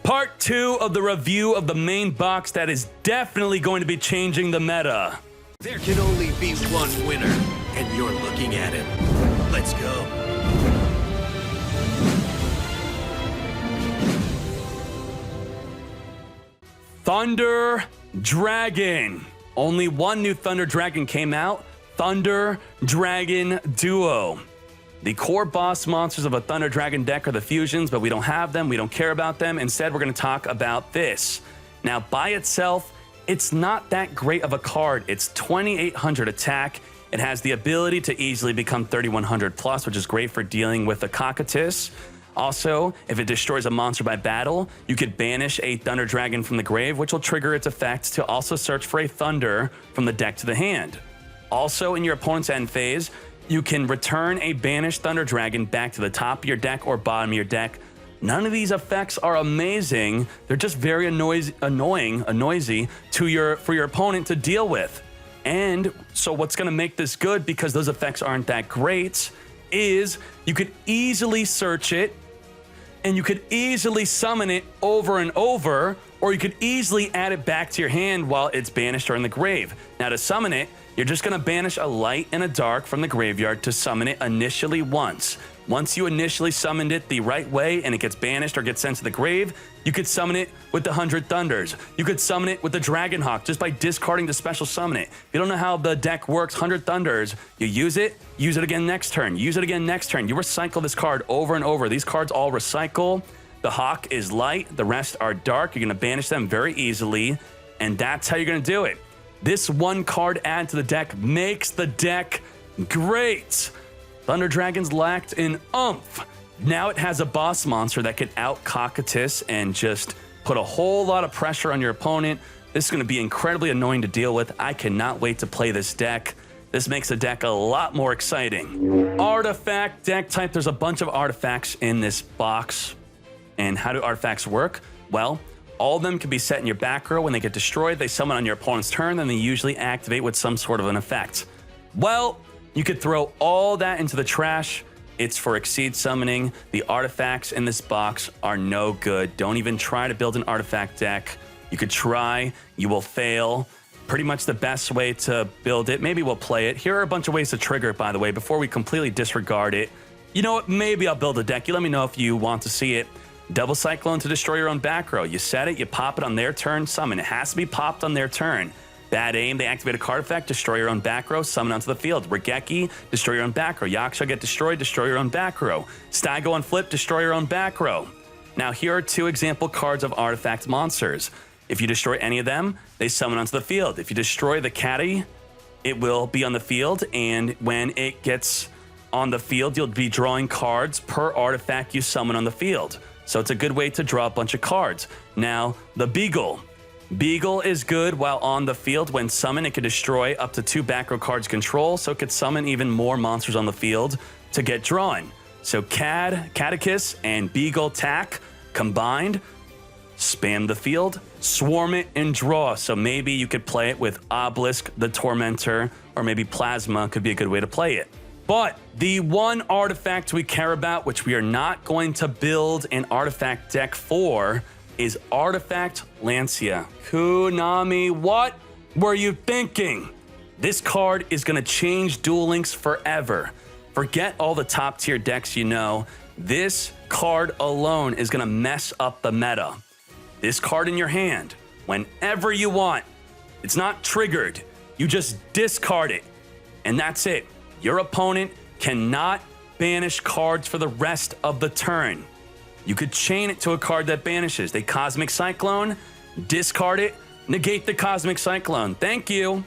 Part 2 of the review of the main box that is definitely going to be changing the meta. There can only be one winner, and you're looking at it. Let's go. Thunder Dragon. Only one new Thunder Dragon came out, Thunder Dragon Duo. The core boss monsters of a Thunder Dragon deck are the fusions, but we don't have them, we don't care about them. Instead, we're going to talk about this. Now, by itself, it's not that great of a card. It's 2800 attack. It has the ability to easily become 3100 plus, which is great for dealing with a Cocytus. Also, if it destroys a monster by battle, you could banish a Thunder Dragon from the grave, which will trigger its effect to also search for a Thunder from the deck to the hand. Also, in your opponent's end phase, you can return a banished Thunder Dragon back to the top of your deck or bottom of your deck. None of these effects are amazing. They're just very noisy for your opponent to deal with. And so what's going to make this good, because those effects aren't that great, is you could easily search it, and you could easily summon it over and over, or you could easily add it back to your hand while it's banished or in the grave. Now, to summon it, you're just going to banish a light and a dark from the graveyard to summon it initially once. Once you initially summoned it the right way and it gets banished or gets sent to the grave, you could summon it with the 100 Thunders. You could summon it with the Dragonhawk just by discarding to special summon it. If you don't know how the deck works, 100 Thunders, you use it again next turn, use it again next turn. You recycle this card over and over. These cards all recycle. The Hawk is light, the rest are dark. You're going to banish them very easily, and that's how you're going to do it. This one card add to the deck makes the deck great. Thunder Dragons lacked in oomph. Now it has a boss monster that can out-Cocytus and just put a whole lot of pressure on your opponent. This is going to be incredibly annoying to deal with. I cannot wait to play this deck. This makes the deck a lot more exciting. Artifact deck type. There's a bunch of artifacts in this box. And how do artifacts work? Well, all of them can be set in your back row. When they get destroyed, they summon on your opponent's turn, then they usually activate with some sort of an effect. Well, you could throw all that into the trash. It's for Exceed summoning. The artifacts in this box are no good. Don't even try to build an artifact deck. You could try, you will fail. Pretty much the best way to build it, maybe we'll play it. Here are a bunch of ways to trigger it, by the way, before we completely disregard it. You know what, maybe I'll build a deck. You let me know if you want to see it. Double Cyclone to destroy your own back row. You set it, you pop it on their turn, summon. It has to be popped on their turn. Bad aim, they activate a card effect, destroy your own back row, summon onto the field. Regeki, destroy your own back row. Yugioh get destroyed, destroy your own back row. Staigo on flip, destroy your own back row. Now here are two example cards of artifact monsters. If you destroy any of them, they summon onto the field. If you destroy the caddy, it will be on the field, and when it gets on the field, you'll be drawing cards per artifact you summon on the field. So it's a good way to draw a bunch of cards. Now, the Beagle. Beagle is good while on the field. When summoned, it can destroy up to 2 back row cards control, so it could summon even more monsters on the field to get drawn. So Catechus and Beagle Tack combined, spam the field, swarm it, and draw. So maybe you could play it with Obelisk, the Tormentor, or maybe Plasma could be a good way to play it. But the one artifact we care about, which we are not going to build an artifact deck for, is Artifact Lancia. Konami, what were you thinking? This card is going to change Duel Links forever. Forget all the top tier decks you know. This card alone is going to mess up the meta. This card in your hand, whenever you want, it's not triggered. You just discard it, and that's it. Your opponent cannot banish cards for the rest of the turn. You could chain it to a card that banishes. They Cosmic Cyclone, discard it, negate the Cosmic Cyclone. Thank you.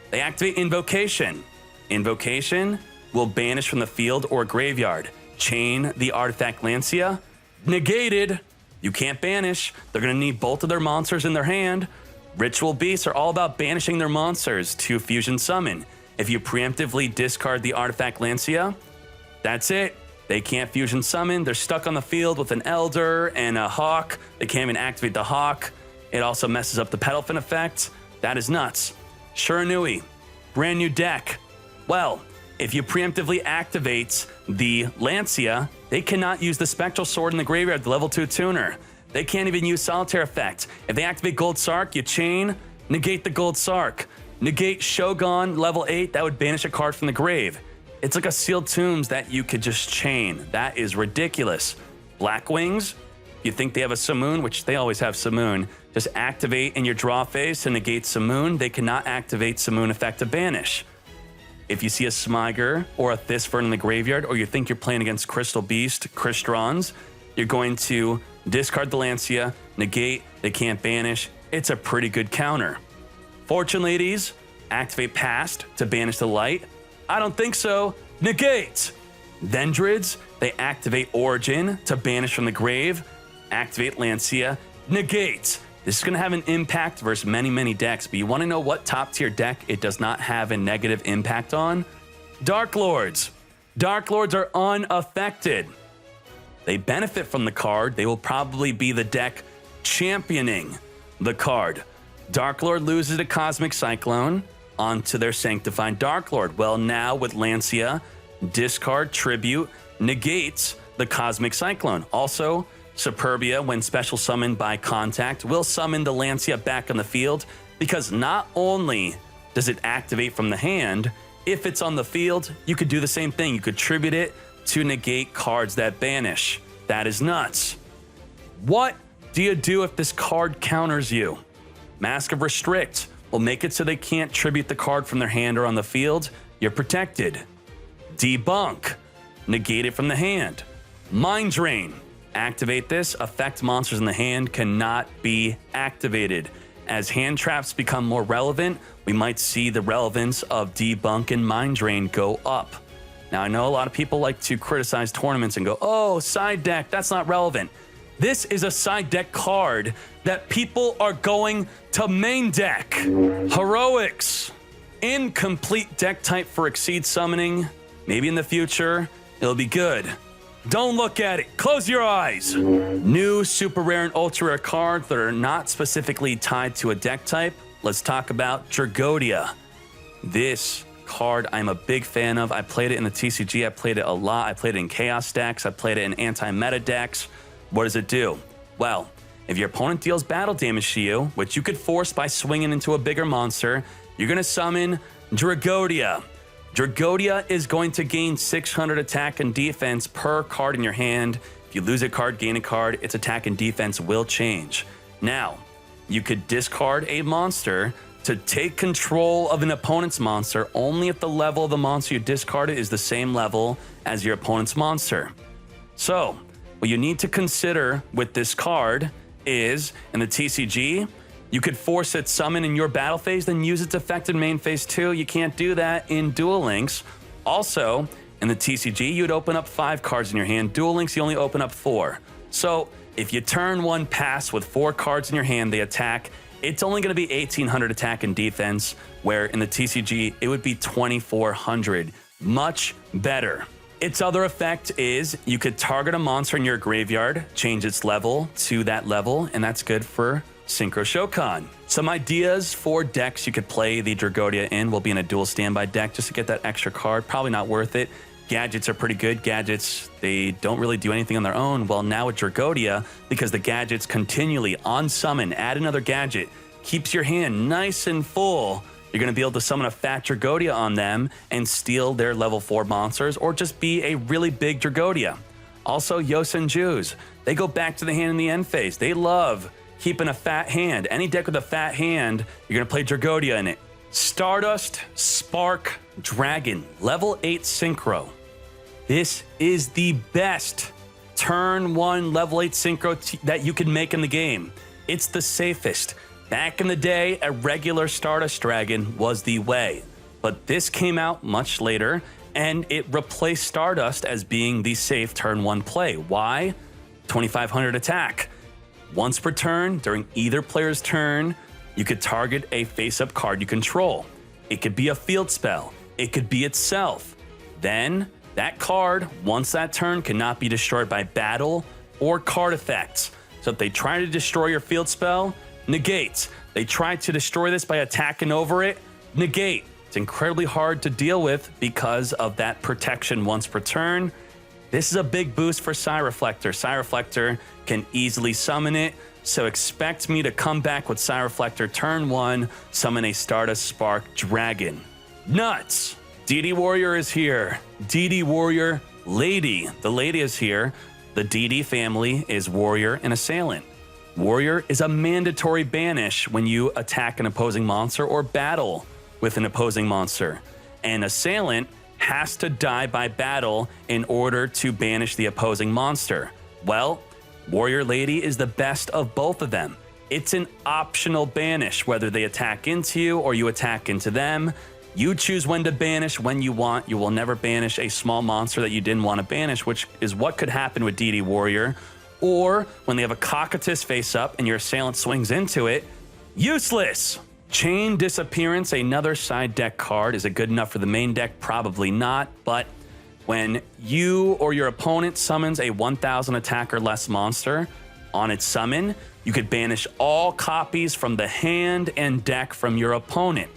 They activate Invocation. Invocation will banish from the field or graveyard. Chain the artifact Lancia, negated. You can't banish. They're going to need both of their monsters in their hand. Ritual Beasts are all about banishing their monsters to fusion summon. If you preemptively discard the artifact Lancia, that's it. They can't fusion summon. They're stuck on the field with an Elder and a Hawk. They can't even activate the Hawk. It also messes up the Pedalfin effect. That is nuts. Shiranui, brand new deck. Well, if you preemptively activate the Lancia, they cannot use the Spectral Sword in the graveyard, the level 2 tuner. They can't even use Solitaire effect. If they activate Gold Sark, you chain, negate the Gold Sark. Negate Shogun, level 8, that would banish a card from the grave. It's like a Sealed Tombs that you could just chain. That is ridiculous. Black Wings, you think they have a Simoon, which they always have Simoon, just activate in your draw phase to negate Simoon. They cannot activate Simoon effect to banish. If you see a Smiger or a Thisfern in the graveyard, or you think you're playing against Crystal Beast, Cristrons, you're going to discard the Lancia, negate, they can't banish. It's a pretty good counter. Fortune Ladies, activate Past to banish the light. I don't think so. Negate. Vendrids, they activate Origin to banish from the grave. Activate Lancia. Negate. This is going to have an impact versus many, many decks, but you want to know what top tier deck it does not have a negative impact on? Dark Lords. Dark Lords are unaffected. They benefit from the card. They will probably be the deck championing the card. Dark Lord loses to Cosmic Cyclone onto their Sanctified Dark Lord. Well, now with Lancia, discard Tribute negates the Cosmic Cyclone. Also, Superbia, when special summoned by contact, will summon the Lancia back on the field because not only does it activate from the hand, if it's on the field, you could do the same thing. You could tribute it to negate cards that banish. That is nuts. What do you do if this card counters you? Mask of Restrict will make it so they can't tribute the card from their hand or on the field. You're protected. Debunk, negate it from the hand. Mind Drain, activate this. Affect monsters in the hand cannot be activated. As hand traps become more relevant, we might see the relevance of Debunk and Mind Drain go up. Now, I know a lot of people like to criticize tournaments and go, oh, side deck, that's not relevant. This is a side deck card that people are going to main deck. Heroics, incomplete deck type for Exceed Summoning. Maybe in the future, it'll be good. Don't look at it. Close your eyes. New super rare and ultra rare cards that are not specifically tied to a deck type. Let's talk about Drago Dia. This card I'm a big fan of. I played it in the TCG. I played it a lot. I played it in Chaos decks. I played it in anti-meta decks. What does it do? Well, if your opponent deals battle damage to you, which you could force by swinging into a bigger monster, you're going to summon Drago Dia. Drago Dia is going to gain 600 attack and defense per card in your hand. If you lose a card, gain a card, its attack and defense will change. Now, you could discard a monster to take control of an opponent's monster only if the level of the monster you discarded is the same level as your opponent's monster. So, what you need to consider with this card is, in the TCG, you could force its summon in your battle phase, then use its effect in main phase too. You can't do that in Duel Links. Also, in the TCG, you'd open up 5 cards in your hand. Duel Links, you only open up 4. So, if you turn one pass with 4 cards in your hand, they attack, it's only going to be 1,800 attack and defense, where in the TCG, it would be 2,400. Much better. Its other effect is you could target a monster in your graveyard, change its level to that level, and that's good for Synchro Shokan. Some ideas for decks you could play the Drago Dia in will be in a dual standby deck just to get that extra card. Probably not worth it. Gadgets are pretty good. Gadgets, they don't really do anything on their own. Well, now with Drago Dia, because the gadgets continually on summon, add another gadget, keeps your hand nice and full. You're going to be able to summon a fat Drago Dia on them and steal their level 4 monsters, or just be a really big Drago Dia. Also, Yosenjus, they go back to the hand in the end phase. They love keeping a fat hand. Any deck with a fat hand, you're going to play Drago Dia in it. Stardust, Spark, Dragon, level 8 Synchro. This is the best turn 1 level 8 Synchro that you can make in the game. It's the safest. Back in the day, a regular Stardust Dragon was the way. But this came out much later, and it replaced Stardust as being the safe turn 1 play. Why? 2,500 attack. Once per turn, during either player's turn, you could target a face-up card you control. It could be a field spell. It could be itself. Then, that card, once that turn, cannot be destroyed by battle or card effects. So if they try to destroy your field spell, negate. They try to destroy this by attacking over it, negate. It's incredibly hard to deal with because of that protection once per turn. This is a big boost for Reflector. Reflector can easily summon it, so expect me to come back with Reflector turn 1, summon a Stardust Spark Dragon. Nuts! DD Warrior is here. DD Warrior Lady. The Lady is here. The DD family is Warrior and Assailant. Warrior is a mandatory banish when you attack an opposing monster or battle with an opposing monster. And Assailant has to die by battle in order to banish the opposing monster. Well, Warrior Lady is the best of both of them. It's an optional banish, whether they attack into you or you attack into them. You choose when to banish when you want. You will never banish a small monster that you didn't want to banish, which is what could happen with DD Warrior. Or when they have a Cocytus face up and your assailant swings into it, useless. Chain Disappearance, another side deck card. Is it good enough for the main deck? Probably not, but when you or your opponent summons a 1000 attack or less monster on its summon, you could banish all copies from the hand and deck from your opponent.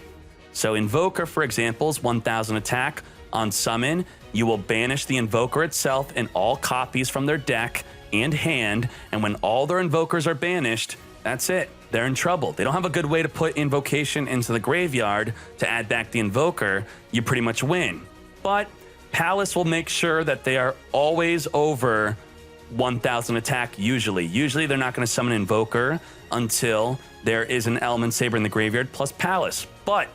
So Invoker, for example, is 1000 attack. On summon, you will banish the Invoker itself and all copies from their deck and hand, and when all their Invokers are banished, that's it. They're in trouble. They don't have a good way to put Invocation into the graveyard to add back the Invoker. You pretty much win. But Palace will make sure that they are always over 1000 attack usually. Usually they're not going to summon Invoker until there is an Element Saber in the graveyard plus Palace. But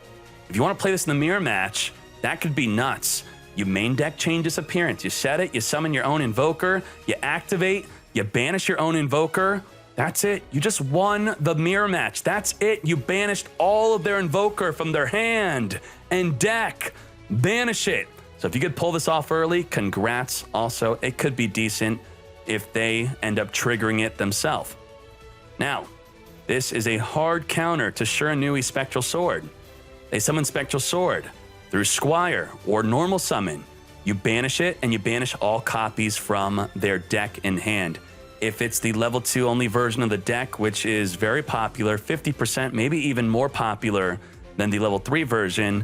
if you want to play this in the mirror match, that could be nuts. You main deck Chain Disappearance. You set it, you summon your own Invoker, you activate, you banish your own Invoker. That's it. You just won the mirror match. That's it. You banished all of their Invoker from their hand and deck. Banish it. So if you could pull this off early, congrats. Also, it could be decent if they end up triggering it themselves. Now, this is a hard counter to Shuranui's Spectral Sword. They summon Spectral Sword through Squire or normal summon. You banish it and you banish all copies from their deck in hand. If it's the level 2 only version of the deck, which is very popular, 50%, maybe even more popular than the level 3 version,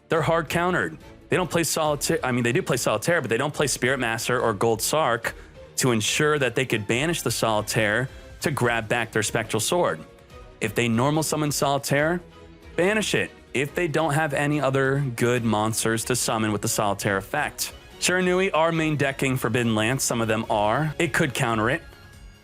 they're hard countered. They don't play Solitaire. I mean, they do play Solitaire, but they don't play Spirit Master or Gold Sark to ensure that they could banish the Solitaire to grab back their Spectral Sword. If they normal summon Solitaire, banish it if they don't have any other good monsters to summon with the Solitaire effect. Shiranui are main decking Forbidden Lance. Some of them are. It could counter it.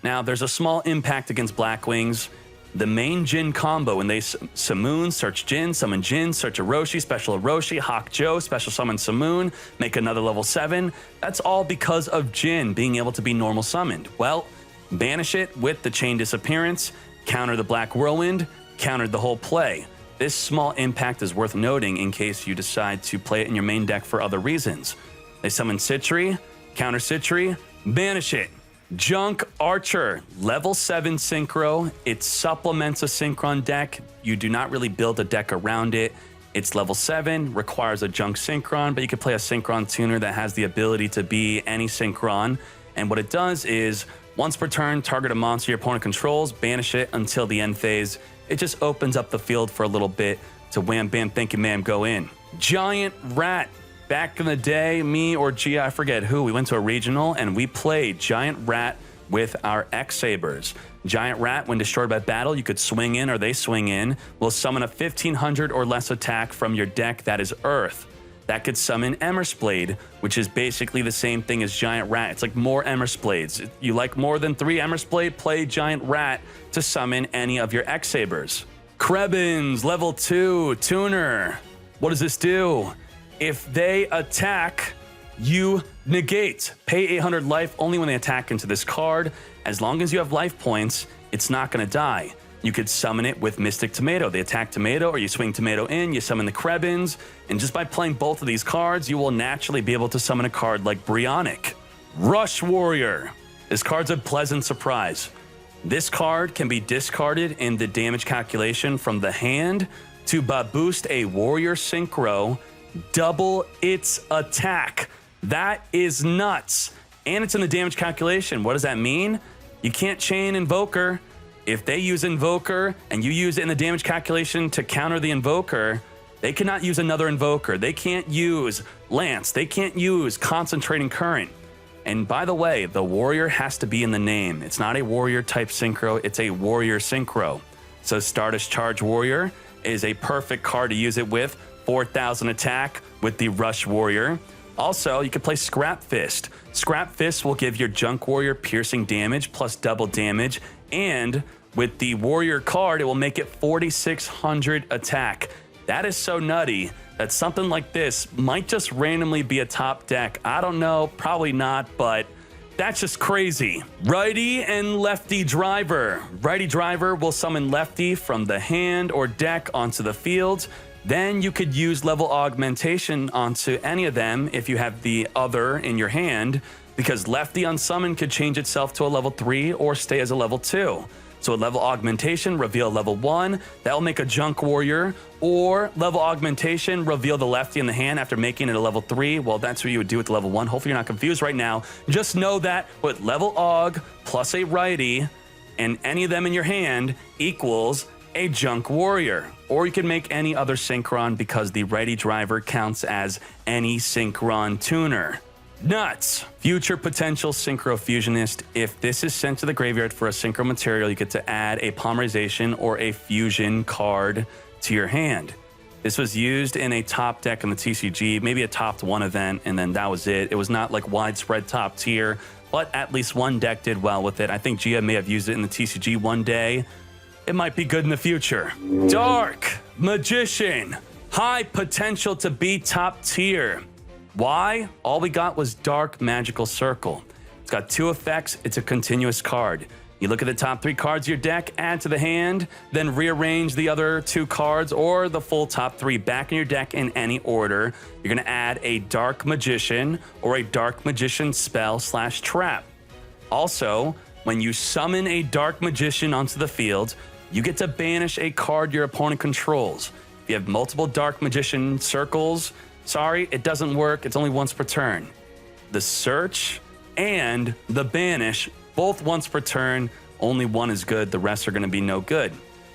Now, there's a small impact against Blackwings. The main Jin combo, when they Simoon, search Jin, summon Jin, search Orochi, special Orochi, Hawk Joe, special summon Simoon, make another level 7. That's all because of Jin being able to be normal summoned. Well, banish it with the Chain Disappearance, counter the Black Whirlwind, countered the whole play. This small impact is worth noting in case you decide to play it in your main deck for other reasons. They summon Citri, counter Citri, banish it. Junk Archer, level 7 Synchro. It supplements a Synchron deck. You do not really build a deck around it. It's level 7, requires a Junk Synchron, but you can play a Synchron tuner that has the ability to be any Synchron. And what it does is, once per turn, target a monster your opponent controls, banish it until the end phase. It just opens up the field for a little bit to wham, bam, thank you, ma'am, go in. Giant Rat. Back in the day, me or Gia, I forget who, we went to a regional and we played Giant Rat with our X-Sabers. Giant Rat, when destroyed by battle, you could swing in or they swing in, will summon a 1500 or less attack from your deck that is Earth. That could summon Emmersblade, which is basically the same thing as Giant Rat. It's like more Emmersblades. You like more than 3 Emmersblade, play Giant Rat to summon any of your X-Sabers. Krebins, level 2, tuner. What does this do? If they attack, you negate. Pay 800 life only when they attack into this card. As long as you have life points, it's not going to die. You could summon it with Mystic Tomato. They attack Tomato, or you swing Tomato in, you summon the Krebins, and just by playing both of these cards, you will naturally be able to summon a card like Brionic. Rush Warrior. This card's a pleasant surprise. This card can be discarded in the damage calculation from the hand to boost a Warrior Synchro, double its attack. That is nuts. And it's in the damage calculation. What does that mean? You can't chain Invoker. If they use Invoker and you use it in the damage calculation to counter the Invoker, they cannot use another Invoker. They can't use Lance. They can't use Concentrating Current. And by the way, the warrior has to be in the name. It's not a warrior type synchro, it's a warrior synchro. So Stardust Charge Warrior is a perfect card to use it with. 4,000 attack with the Rush Warrior. Also, you can play Scrap Fist. Scrap Fist will give your Junk Warrior piercing damage plus double damage. And with the Warrior card, it will make it 4,600 attack. That is so nutty that something like this might just randomly be a top deck. I don't know, probably not, but that's just crazy. Righty and Lefty Driver. Righty Driver will summon Lefty from the hand or deck onto the field. Then you could use level augmentation onto any of them if you have the other in your hand, because Lefty unsummon could change itself to a level 3 or stay as a level 2. So a level augmentation, reveal level 1, that will make a Junk Warrior, or level augmentation, reveal the Lefty in the hand after making it a level 3. Well, that's what you would do with the level 1. Hopefully you're not confused right now. Just know that with level aug plus a Righty and any of them in your hand equals a Junk Warrior. Or you can make any other Synchron because the Righty Driver counts as any Synchron tuner. Nuts! Future potential Synchro Fusionist. If this is sent to the graveyard for a Synchro material, you get to add a Polymerization or a Fusion card to your hand. This was used in a top deck in the TCG, maybe a top 1 event, and then that was it. It was not like widespread top tier, but at least one deck did well with it. I think Gia may have used it in the TCG one day. It might be good in the future. Dark Magician. High potential to be top tier. Why? All we got was Dark Magical Circle. It's got 2 effects. It's a continuous card. You look at the top 3 cards of your deck, add to the hand, then rearrange the other 2 cards or the full top 3 back in your deck in any order. You're going to add a Dark Magician or a Dark Magician spell / trap. Also, when you summon a Dark Magician onto the field, you get to banish a card your opponent controls. If you have multiple Dark Magician circles, sorry, it doesn't work. It's only once per turn. The search and the banish, both once per turn. Only one is good. The rest are going to be no good.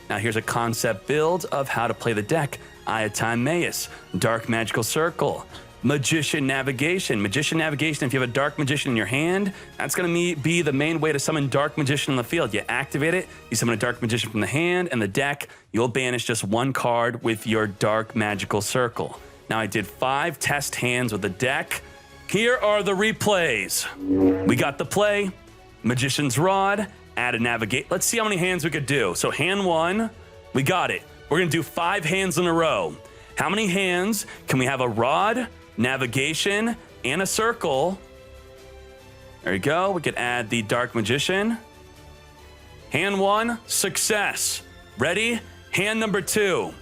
Now here's a concept build of how to play the deck. Iotime Magus, Dark Magical Circle, Magician Navigation. Magician Navigation, if you have a Dark Magician in your hand, that's going to be the main way to summon Dark Magician on the field. You activate it, you summon a Dark Magician from the hand and the deck. You'll banish just 1 card with your Dark Magical Circle. Now I did 5 test hands with the deck. Here are the replays. We got the play, Magician's Rod, add a navigate. Let's see how many hands we could do. So hand 1, we got it. We're gonna do 5 hands in a row. How many hands can we have a rod, navigation, and a circle? There you go. We could add the Dark Magician. Hand 1, success. Ready? Hand number 2.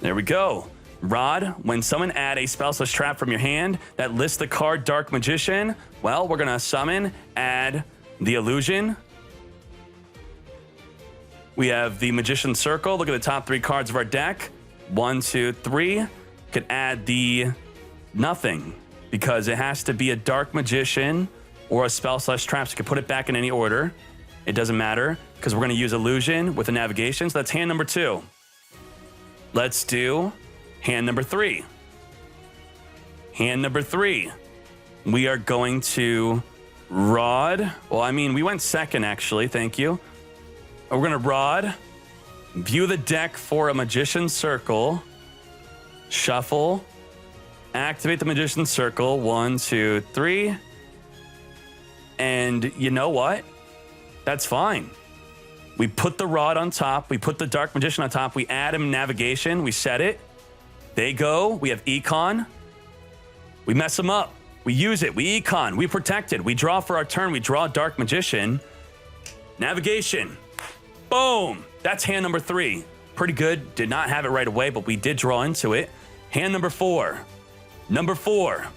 There we go. Rod, when someone add a spell / trap from your hand that lists the card Dark Magician, well, we're gonna summon, add the illusion. We have the Magician Circle. Look at the top 3 cards of our deck. 1, 2, 3. Could add the nothing because it has to be a Dark Magician or a spell / trap. So you can put it back in any order. It doesn't matter because we're gonna use illusion with the navigation. So that's hand number 2. Let's do hand number 3. Hand number 3. We are going to rod. Well, I mean, we went second, actually. Thank you. We're going to rod. View the deck for a Magician Circle. Shuffle. Activate the Magician Circle. 1, 2, 3. And you know what? That's fine. We put the rod on top. We put the Dark Magician on top. We add him navigation. We set it. They go. We have econ. We mess them up. We use it. We econ. We protect it. We draw for our turn. We draw Dark Magician. Navigation. Boom. That's hand number 3. Pretty good. Did not have it right away, but we did draw into it. Hand number 4. Number 4.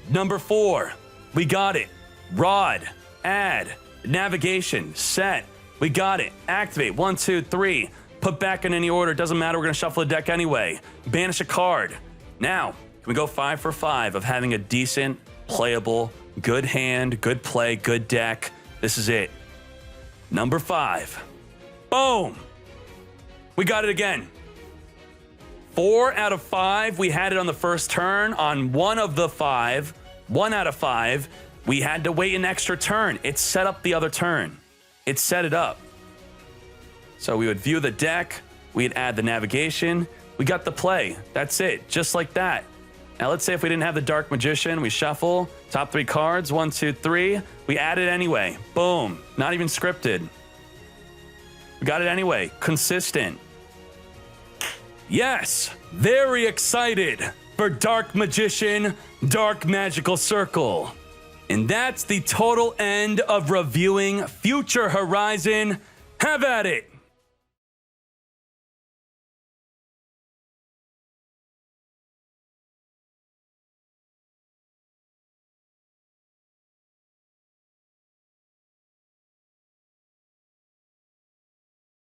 Number 4. We got it. Rod. Add. Navigation. Set. We got it. Activate. 1, 2, 3. Put back in any order. Doesn't matter. We're going to shuffle the deck anyway. Banish a card. Now, can we go 5 for 5 of having a decent, playable, good hand, good play, good deck? This is it. Number 5. Boom. We got it again. 4 out of 5. We had it on the first turn. On 1 of the 5, 1 out of 5, we had to wait an extra turn. It set up the other turn. It set it up. So we would view the deck, we'd add the navigation, we got the play. That's it, just like that. Now let's say if we didn't have the Dark Magician, we shuffle, top 3 cards, 1, 2, 3, we add it anyway. Boom, not even scripted. We got it anyway, consistent. Yes, very excited for Dark Magician, Dark Magical Circle. And that's the total end of reviewing Future Horizon. Have at it.